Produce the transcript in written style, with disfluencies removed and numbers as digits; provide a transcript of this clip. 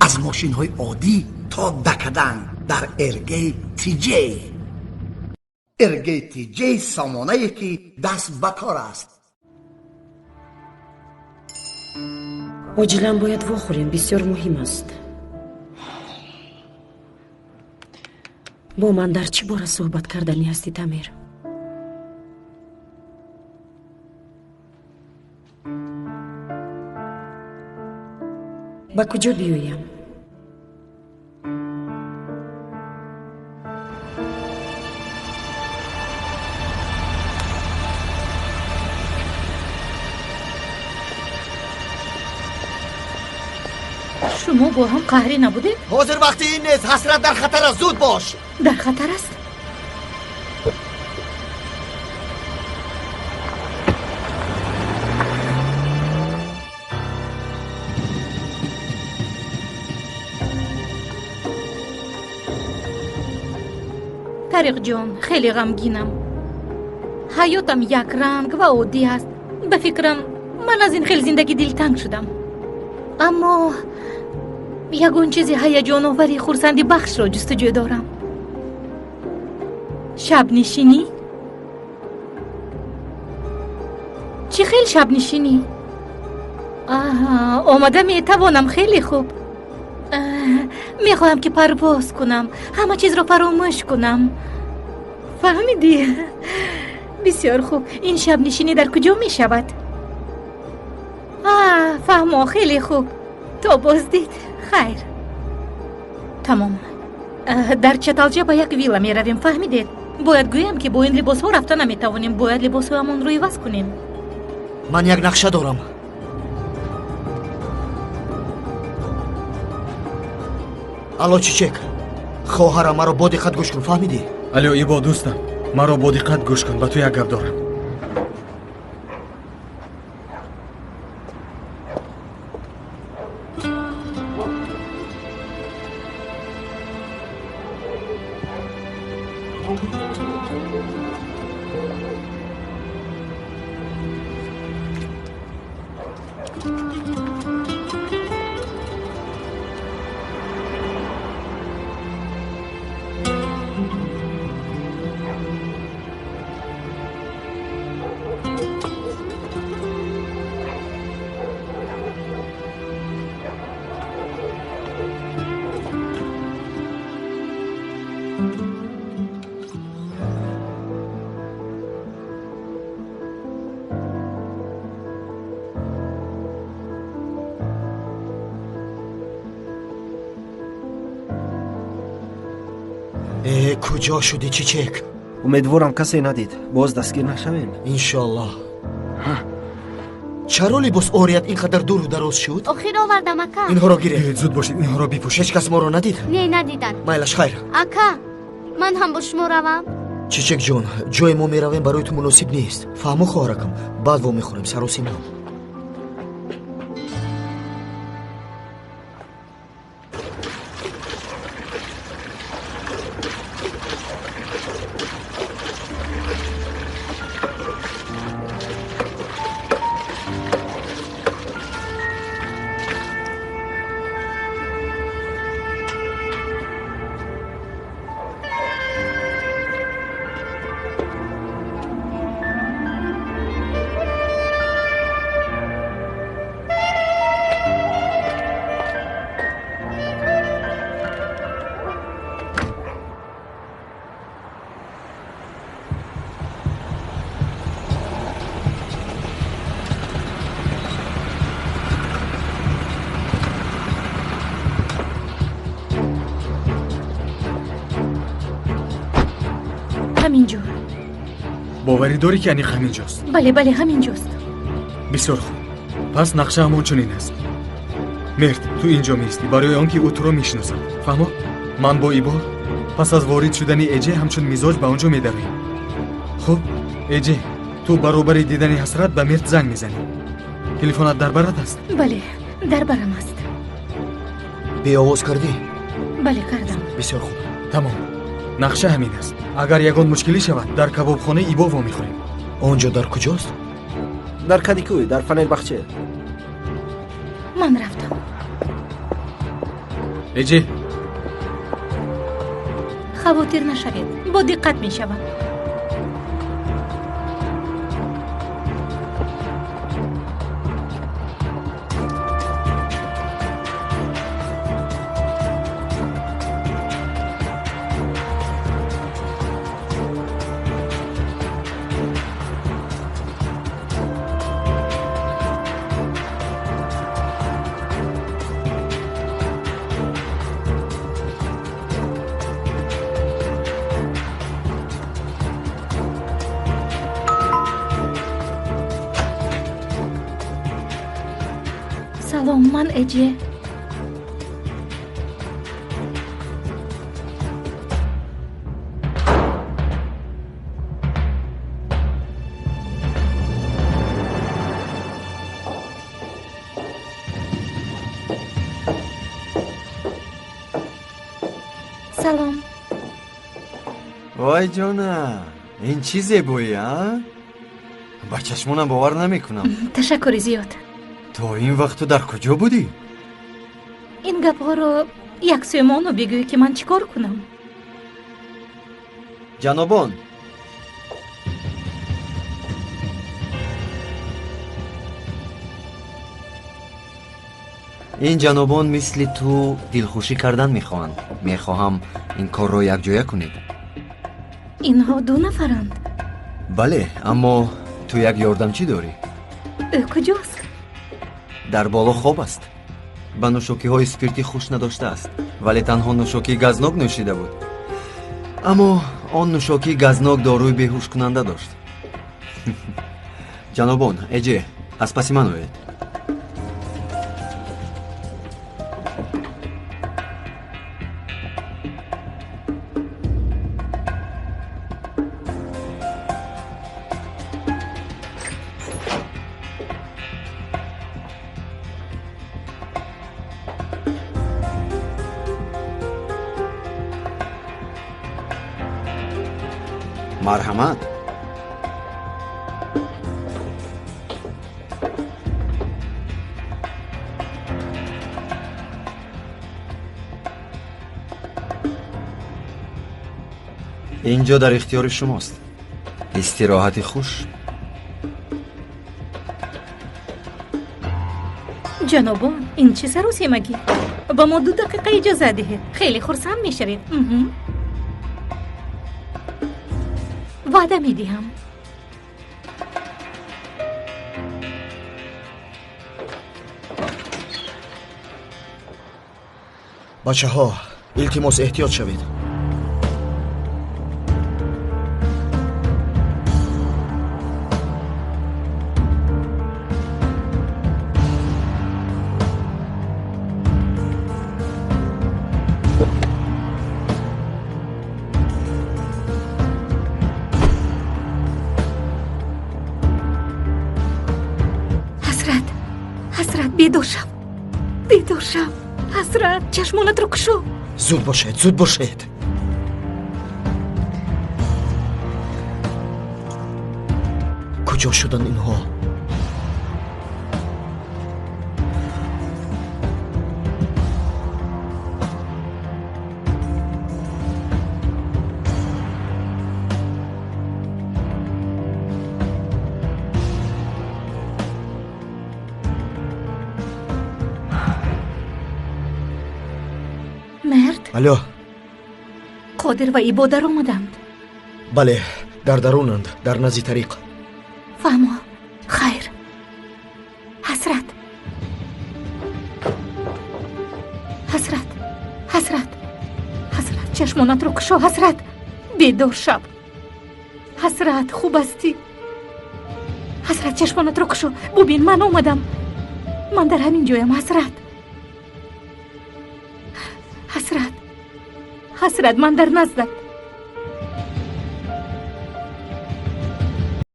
از ماشین‌های عادی تا دکدن در ارگی تی جی. ارگی تی جی سامانه‌ای که دست به کار است. عاجلاً باید بخوریم، بسیار مهم است. با من در چه باره صحبت کردنی هستی تمیر؟ با کجا بیایم؟ شما با هم قهری نبودید؟ حاضر وقتی این نیست. حسرت در خطر است. زود باش. در خطر است؟ طارق جان، خیلی غمگینم. حیاتم یک رنگ و عادی است. به فکرم من از این خیلی زندگی دلتنگ شدم. اما یگون چیزی هیجان آوری خرسندی بخش را جستجو دارم. شب نشینی؟ چی خیلی شب نشینی؟ آماده می توانم. خیلی خوب. میخواهم که پرواز کنم، همه چیز را فراموش کنم. فهمیدی؟ بسیار خوب. این شب نشینی در کجا می شود؟ فهمم. خیلی خوب. تو بازدید. خیر. تمام. در چتالجا با یک ویلا می رویم. فهمیدید؟ باید گویم که با این لباس ها رفته نمی توانیم. باید لباس ها همون روی عوض کنیم. من یک نقشه دارم. الو چیچک، خواهرم مرا با دقت گوش کن. فهمیدی؟ الو ایبا دوستم، مرا با دقت گوش کن. با تو یک گپ دارم. کجا شدی چیچک؟ امیدوارم کسی ندید. باز دستگیر نشویم. انشالله. چرا لباس اوریت اینقدر دور و دراز شد؟ آخر آوردم اکا. اینها را گیره. زود باشید، اینها را بپوشید. هیچ کس ما را ندید؟ نه ندیدن. مایلش خیر. اکا من هم با شما روم. چیچک جان، جای ما میرویم برای تو مناسب نیست. فهمو خواهرکم. بعد وا میخوریم سراسیما. همینجا. باوری داری که یعنی همینجاست؟ بله همینجاست. بسیار خوب. پس نقشه همون چنین است. مرد تو اینجا میستی برای آنکه او تو را میشناسد. فهمو؟ من با ایبا پس از وارد شدن ایجه همچون مزاج به اونجا میدویم. خب ایجه، تو برابر دیدن حسرت به مرد زنگ میزنی. تلفنت در برات است؟ بله در برم است. بی آواز کردی؟ بله کردم. بسیار خوب. تمام. نقشه همین است. اگر یگان مشکلی شود در کبابخانه ایبا وا میخوریم. آنجا در کجاست؟ در کدیکوی، در فنر بخچه. من رفتم. اجی خواطر نشوید، با دقت می شوم. سلام، من اجی. سلام. وای جانم، این چی زیبایی ها؟ با چشمونم باور نمیکنم. تشکر زیاد. تا این وقت تو در کجا بودی؟ این گپ‌ها رو یک سومانو بگوی که من چیکار کنم؟ جنابان، این جنابان مثل تو دلخوشی کردن میخواهند. میخواهم این کار رو یک جایه کنید. اینها 2 نفرند. بله، اما تو یک یاردمچی داری. او کجاست؟ در بالا خواب است. با نوشاکی های سپیرتی خوش نداشته است، ولی تنها نوشاکی گازناک نوشیده بود. اما آن نوشاکی گازناک داروی بیهوش کننده داشت. جنابان، اجی از پس من آید. مرحمت. اینجا در اختیار شماست. استراحت خوش. جنابان، این چه سر و سیمگی؟ با ما 2 دقیقه اجازه دهید. خیلی خرسند میشوید. وعده میدهم. بچه ها، التماس احتیاط شوید. حسرت، بیدار شو. حسرت، چشمانت رو کشو. زود باشید. کجا شدن اینها؟ مرد؟ الو. قادر و ایبا در آمدند. بله، در درونند، در نزی طریق. فهمو. خیر. حسرت، چشمانت رو کشو. حسرت، بیدار شب. حسرت، خوب استی؟ حسرت، چشمانت رو کشو. ببین، من آمدم. من در همین جایم. حسرت، من در نزدت.